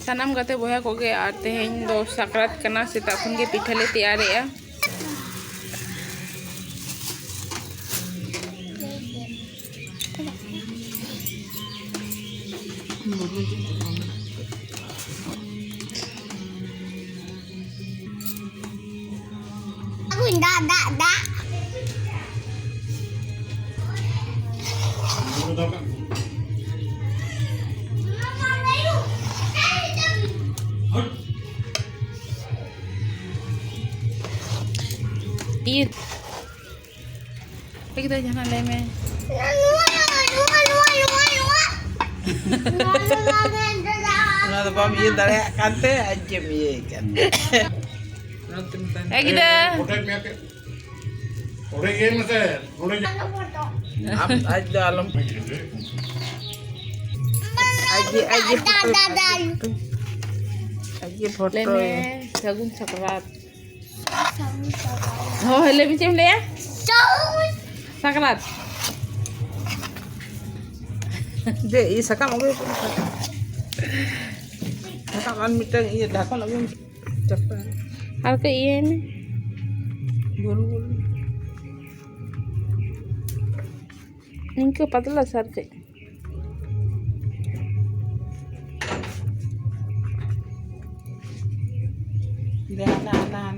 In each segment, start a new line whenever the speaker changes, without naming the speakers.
सानाम गाते बया कोगे आर तेहेन दो साकरात कना सेता खन गे पिठा ले तैयारेआ Iya. Kita jangan leme.
Nah, tu pam ye dari kante aja ye kan.
Kita.
Orang game macam, orang.
Aja alam. Aja foto.
Leme sagun sakrat. Oh, leme macam le ya? Sakrat.
Dek, ini sakam aku. Sakam an mitang iya dah kon aku cepat.
Hal ke iya ni.
Bolu.
Ningke patla sar ke.
Nah.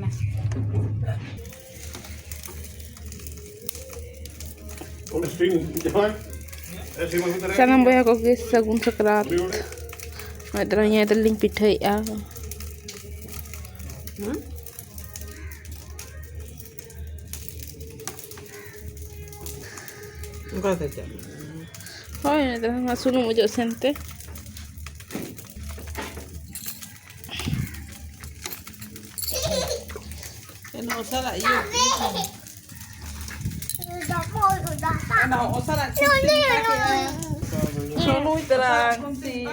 Orang string jangan.
Sanam boya koge sagun sakrat. Madranya teling pitai ya.
Enggak saja.
Oh, ini dah masuk nunggu sente.
Kena usara iya. Kena usara.
Solo terang sih.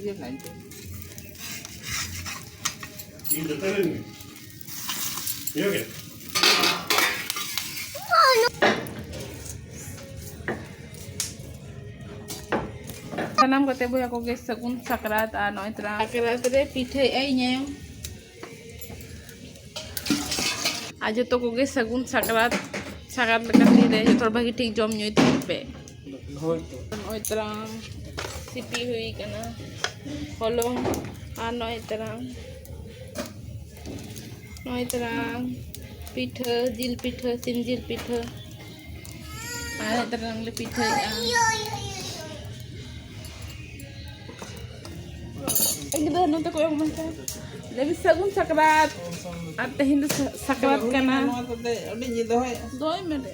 Dia nanti.
Ini betul ni. Iya ke?
Sanam kate boya koge sagun sakrat ano itra. Sakrat re pitai ai nyem. Ajo to koge sagun sakrat lekati re jotor bagi tik jom nyoi tipe.
Hoi tu.
Ano itra sipi hui kana. Holong ano itra. No itra pitha jil pitha sinjil pitha. Ano itra le pitha ya. Kita nanti kau yang macam lebih sagun sakrat, atau Hindu sakrat kena.
Udah nyidoh ya.
Doi mere.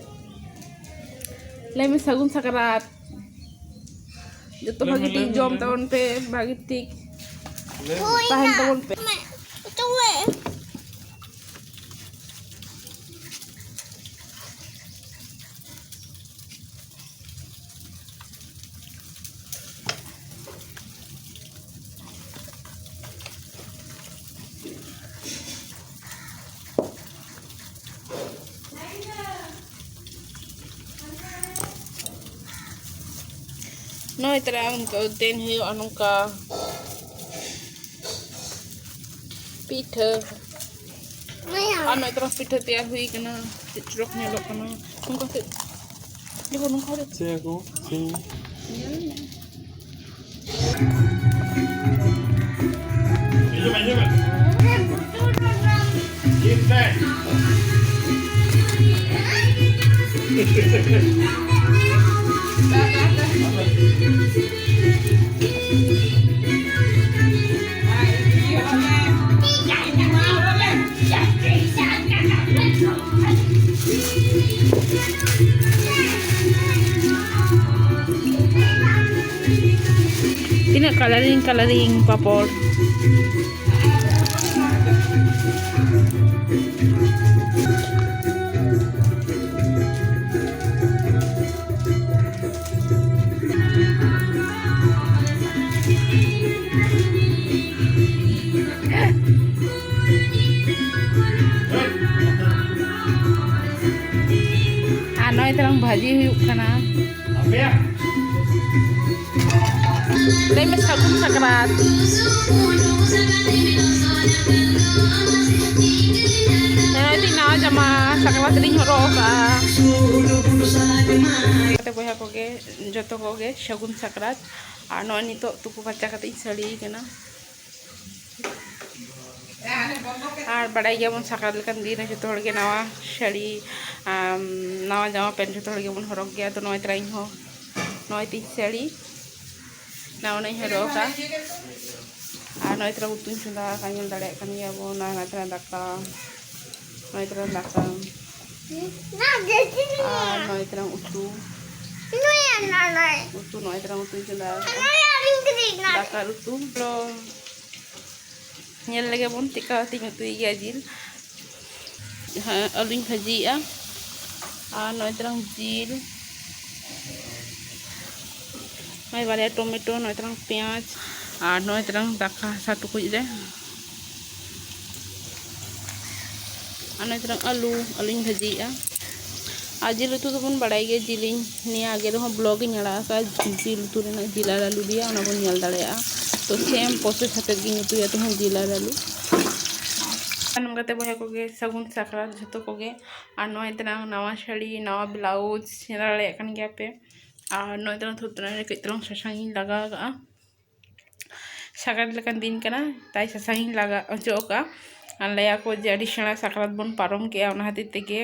Lebih sagun sakrat. Jatuh bagi tik jom tahun pe bagi tik. Tahan tahun pe. No terang kau ten hiu anungka pitha. Ano terang pitha tiar hui kena citruk nyelok kena. Nungka tu. Dia pun nungka tu.
Saya aku.
Ini. Kita.
Ini coloring papor. तरह भाजी हुई
Apa?
Đây mà sagun sakrat. Nah, itu na jama sakrat ring horok. Kata boya koge joto koge sagun sakrat. Ano nito tuku kaca kata isali kena. আর বাড়াই যেমন সকাল লেখান দিন যত হড়কে নাওয়া শাড়ি নাওয়া জামা প্যান্ট যত হড়কে বন হরক গিয়া তো নয় ত্রাইন হো নয় তিন sari naon ay hero ka ano itra utun sunda kanyol dale kanya bo na natra daka no itra daka no itra utu utu no itra utun sunda daka utu lo nyel lagi bon tika ting utu iya jil aluin haji ya no itra jil Noi bale tomato, noi terang piaz, noi terang daka satu kuj deh. Noi terang alu yang bhaji ya. Ajil itu tuh pun badai ge jiling ni age tuh blog ini ada ka jil itu na jila lalu dia, ona pun nyal dale ya. To same proses hati gini tuh ya tuh jila lalu. Kan kata boya koge sagun sakrat jatuh koge, noi terang nawa shali, nawa blouse, nyala kan gya pe. No itu thutna re kitrong sasangin laga ga sakrat lekan din kana tai sasangin laga ojoka anlaya ko je additional sakrat bon parom ke ona hati tege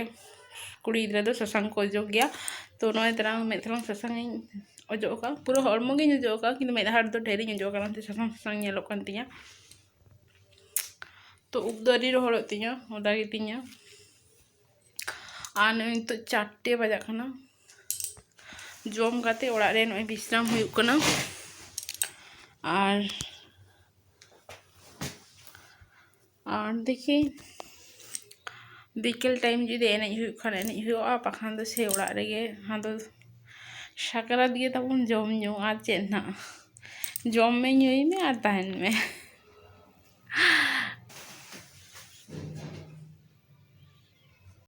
kuri idra do sasang ko ojok gya to no itu metrong sasangin ojoka puro hormo ge ojoka kintu medhar do dheri ojoka nante sasang sasang nyelok kan tinya to ubdari ro horot tinya odagi tinya ane itu 4 bajak kana jom kate orak re noi bisram huyuk kana ar dekhi bikel time judi enaj huyuk khan enaj huyuga pakhan do se orak rege hado sakrat ge tabon jom nyu ar chet na jom me nyui me ar tahen me